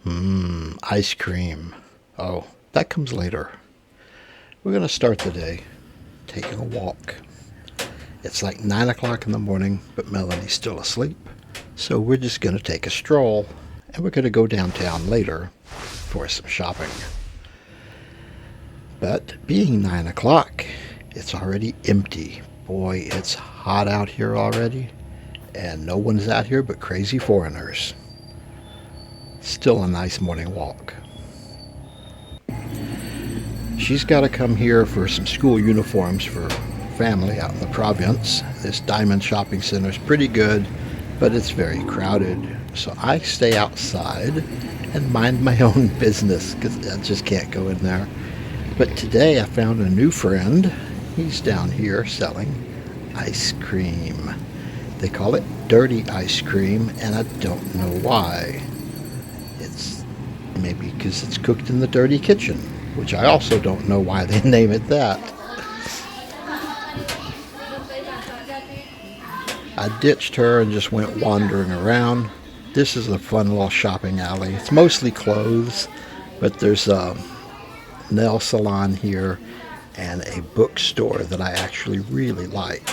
Ice cream. Oh, that comes later. We're going to start the day taking a walk. It's like 9 o'clock in the morning, but Melanie's still asleep. So we're just going to take a stroll, and we're going to go downtown later for some shopping. But being 9 o'clock, it's already empty. Boy, it's hot out here already, and no one's out here but crazy foreigners. Still a nice morning walk. She's got to come here for some school uniforms for family out in the province. This Diamond Shopping Center is pretty good, but it's very crowded. So I stay outside and mind my own business because I just can't go in there. But today I found a new friend. He's down here selling ice cream. They call it dirty ice cream, and I don't know why. It's maybe because it's cooked in the dirty kitchen, which I also don't know why they name it that. I ditched her and just went wandering around. This is a fun little shopping alley. It's mostly clothes, but there's a nail salon here and a bookstore that I actually really like.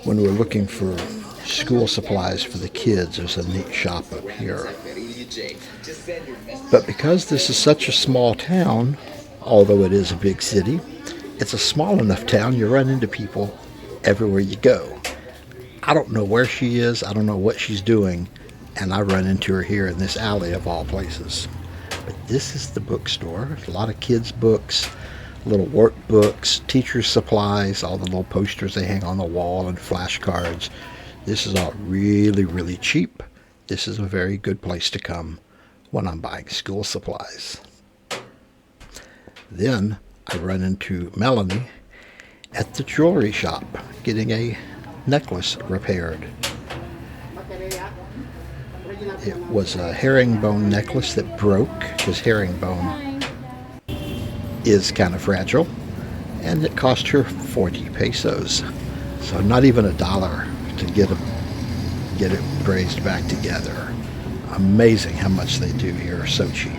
When we're looking for school supplies for the kids, there's a neat shop up here. But because this is such a small town, although it is a big city, it's a small enough town you run into people everywhere you go. I don't know where she is, I don't know what she's doing, and I run into her here in this alley of all places. But this is the bookstore. A lot of kids' books, little workbooks, teachers' supplies, all the little posters they hang on the wall and flashcards. This is all really, really cheap. This is a very good place to come when I'm buying school supplies. Then I run into Melanie at the jewelry shop getting a necklace repaired. It was a herringbone necklace that broke because herringbone is kind of fragile, and it cost her 40 pesos. So not even $1 to get it braced back together. Amazing how much they do here, so cheap.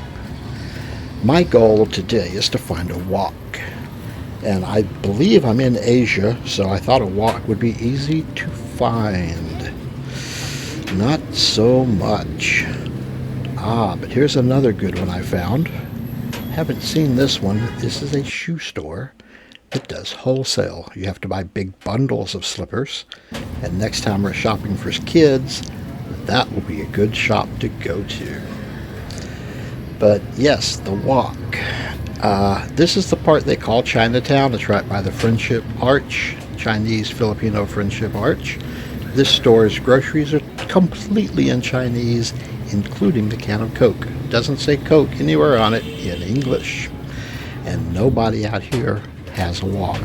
My goal today is to find a wok. And I believe I'm in Asia, so I thought a wok would be easy to find. Not so much. But here's another good one I found. Haven't seen this one. This is a shoe store that does wholesale. You have to buy big bundles of slippers. And next time we're shopping for kids, that will be a good shop to go to. But yes, the wok. This is the part they call Chinatown. It's right by the Friendship Arch, Chinese-Filipino Friendship Arch. This store's groceries are completely in Chinese, including the can of Coke. It doesn't say Coke anywhere on it in English. And nobody out here has a wok.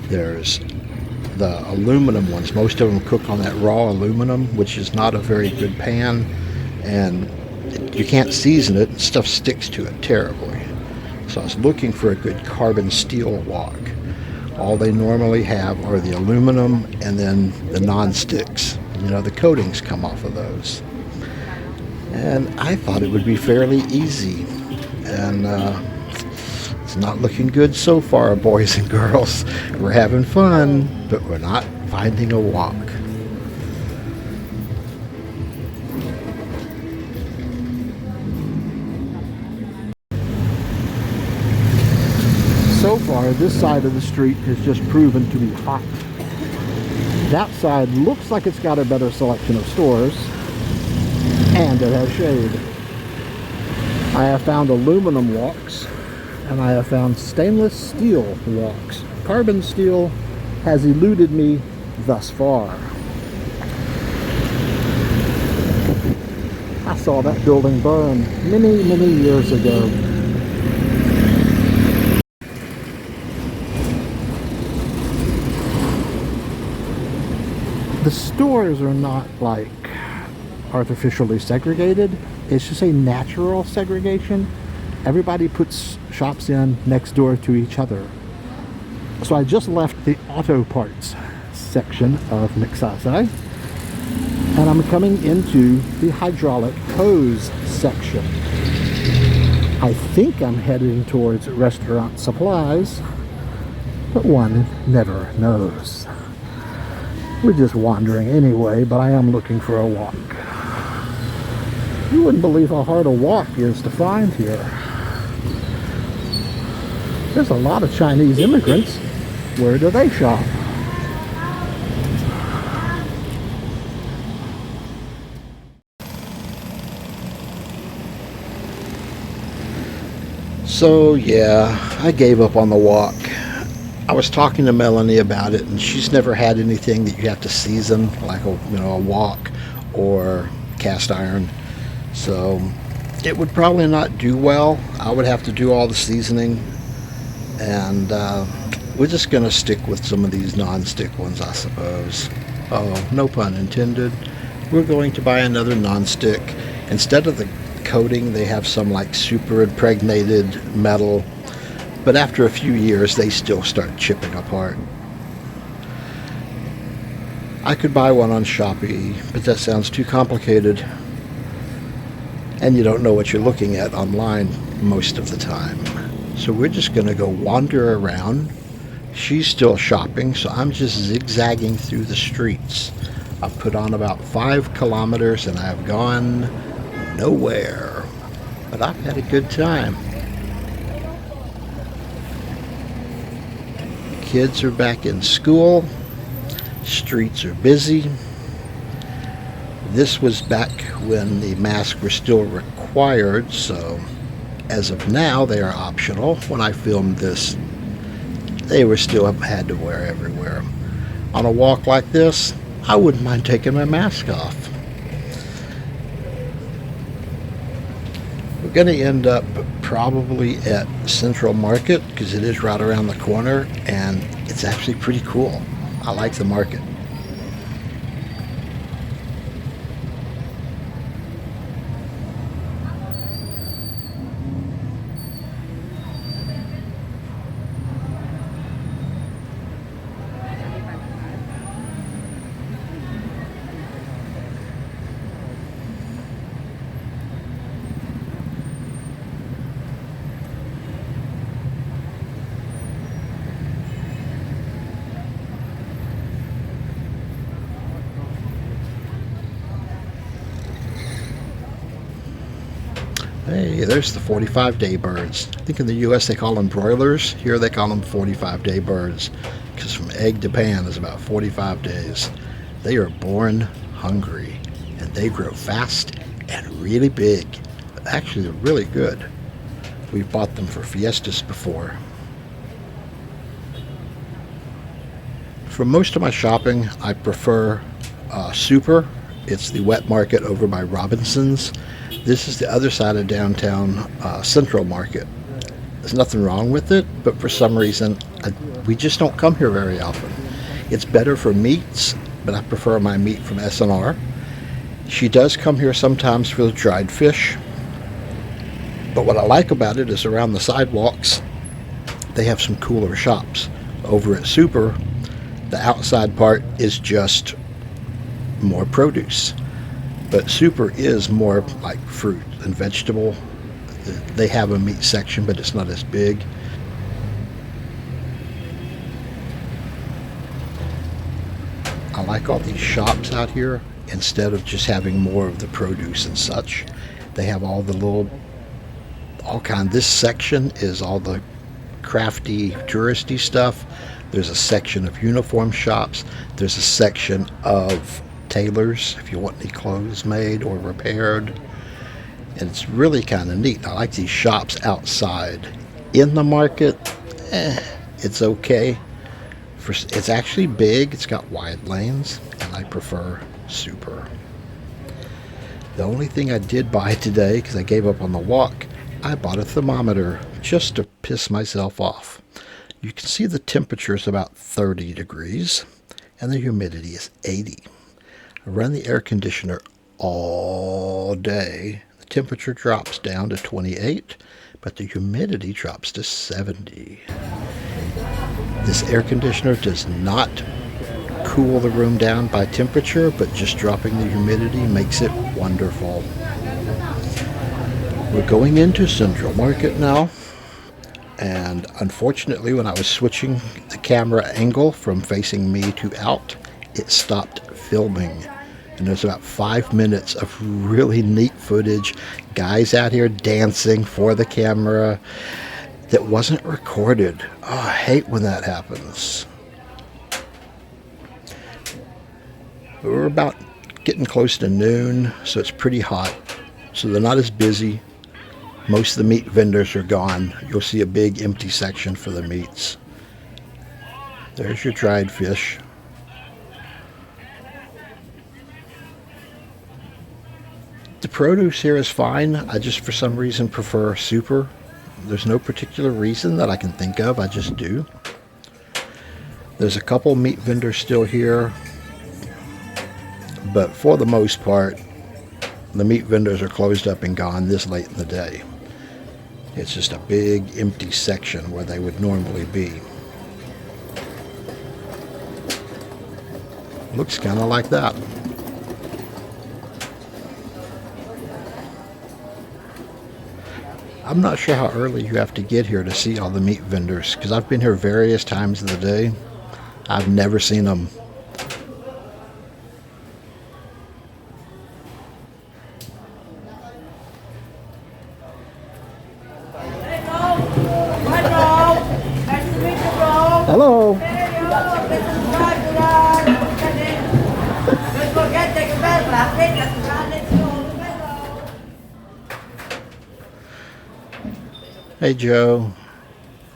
There's the aluminum ones. Most of them cook on that raw aluminum, which is not a very good pan, and you can't season it, and stuff sticks to it terribly. So I was looking for a good carbon steel wok. All they normally have are the aluminum and then the non-sticks. You know, the coatings come off of those. And I thought it would be fairly easy. And it's not looking good so far, boys and girls. We're having fun, but we're not finding a wok. So far, this side of the street has just proven to be hot. That side looks like it's got a better selection of stores, and it has shade. I have found aluminum woks, and I have found stainless steel woks. Carbon steel has eluded me thus far. I saw that building burn many, many years ago. The stores are not like artificially segregated. It's just a natural segregation. Everybody puts shops in next door to each other. So I just left the auto parts section of Niksasai, And I'm coming into the hydraulic hose section. I think I'm heading towards restaurant supplies, but one never knows. We're just wandering anyway, but I am looking for a walk. You wouldn't believe how hard a walk is to find here. There's a lot of Chinese immigrants. Where do they shop? So yeah, I gave up on the walk. I was talking to Melanie about it, and she's never had anything that you have to season, like a wok or cast iron. So it would probably not do well. I would have to do all the seasoning, and we're just going to stick with some of these non-stick ones, I suppose. Oh, no pun intended. We're going to buy another non-stick. Instead of the coating, they have some like super impregnated metal, but after a few years they still start chipping apart. I could buy one on Shopee, but that sounds too complicated, and you don't know what you're looking at online most of the time. So we're just going to go wander around. She's still shopping, so I'm just zigzagging through the streets. I've put on about 5 kilometers and I've gone nowhere, but I've had a good time. Kids are back in school. Streets are busy. This was back when the masks were still required, so as of now they are optional. When I filmed this, they were still had to wear everywhere. On a walk like this, I wouldn't mind taking my mask off. We're going to end up probably at Central Market because it is right around the corner, and it's actually pretty cool. I like the market. Hey, there's the 45-day birds. I think in the U.S. they call them broilers. Here they call them 45-day birds because from egg to pan is about 45 days. They are born hungry, and they grow fast and really big. Actually, they're really good. We've bought them for fiestas before. For most of my shopping, I prefer Super. It's the wet market over by Robinson's. This is the other side of downtown Central Market. There's nothing wrong with it, but for some reason, we just don't come here very often. It's better for meats, but I prefer my meat from S&R. She does come here sometimes for the dried fish, but what I like about it is around the sidewalks, they have some cooler shops. Over at Super, the outside part is just more produce. But Super is more like fruit and vegetable. They have a meat section, but it's not as big. I like all these shops out here. Instead of just having more of the produce and such, they have all kind. This section is all the crafty, touristy stuff. There's a section of uniform shops. There's a section of tailors if you want any clothes made or repaired, and it's really kind of neat. I like these shops outside. In the market, it's okay. It's actually big. It's got wide lanes, and I prefer Super. The only thing I did buy today, because I gave up on the walk, I bought a thermometer just to piss myself off. You can see the temperature is about 30 degrees, and the humidity is 80. I run the air conditioner all day. The temperature drops down to 28, but the humidity drops to 70. This air conditioner does not cool the room down by temperature, but just dropping the humidity makes it wonderful. We're going into Central Market now, and unfortunately when I was switching the camera angle from facing me to out, it stopped filming. And there's about 5 minutes of really neat footage, guys out here dancing for the camera that wasn't recorded. Oh, I hate when that happens. We're about getting close to noon, so it's pretty hot. So they're not as busy. Most of the meat vendors are gone. You'll see a big empty section for the meats. There's your dried fish. The produce here is fine. I just for some reason prefer super. There's no particular reason that I can think of. I just do. There's a couple meat vendors still here, but for the most part, the meat vendors are closed up and gone this late in the day. It's just a big empty section where they would normally be. Looks kind of like that. I'm not sure how early you have to get here to see all the meat vendors, because I've been here various times of the day. I've never seen them. Hello. Hey Joe.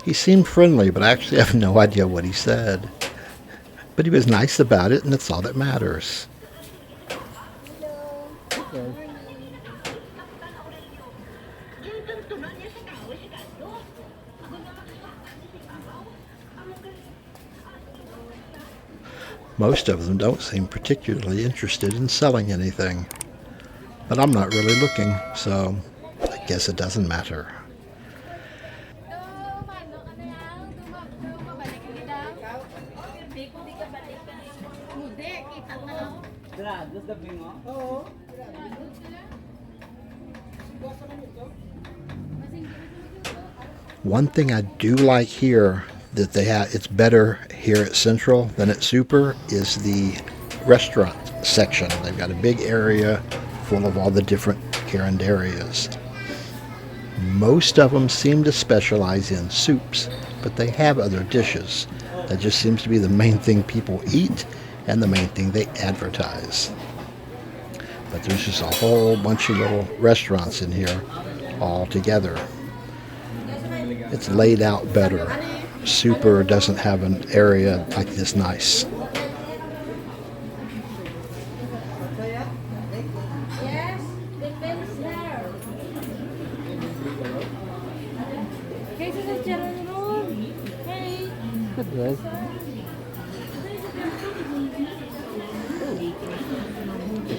He seemed friendly, but I actually have no idea what he said. But he was nice about it, and that's all that matters. Okay. Most of them don't seem particularly interested in selling anything. But I'm not really looking, so I guess it doesn't matter. One thing I do like here that they have, it's better here at Central than at Super, is the restaurant section. They've got a big area full of all the different carinderias. Most of them seem to specialize in soups, but they have other dishes. That just seems to be the main thing people eat and the main thing they advertise. But there's just a whole bunch of little restaurants in here all together. It's laid out better. Super doesn't have an area like this nice.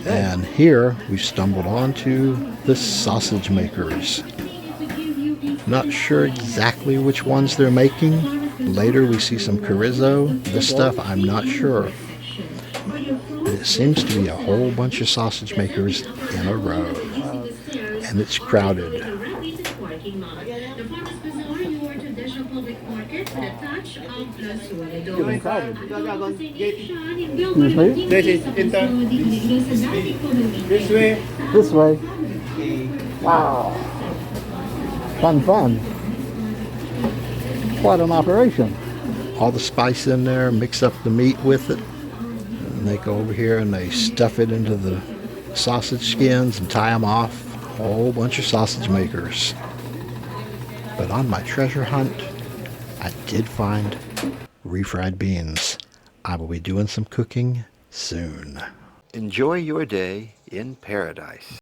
And here we stumbled onto the sausage makers. Not sure exactly which ones they're making. Later we see some chorizo. This stuff I'm not sure. But it seems to be a whole bunch of sausage makers in a row. And it's crowded. This way. Wow. Fun. Quite an operation. All the spice in there, mix up the meat with it. And they go over here and they stuff it into the sausage skins and tie them off. A whole bunch of sausage makers. But on my treasure hunt, I did find refried beans. I will be doing some cooking soon. Enjoy your day in paradise.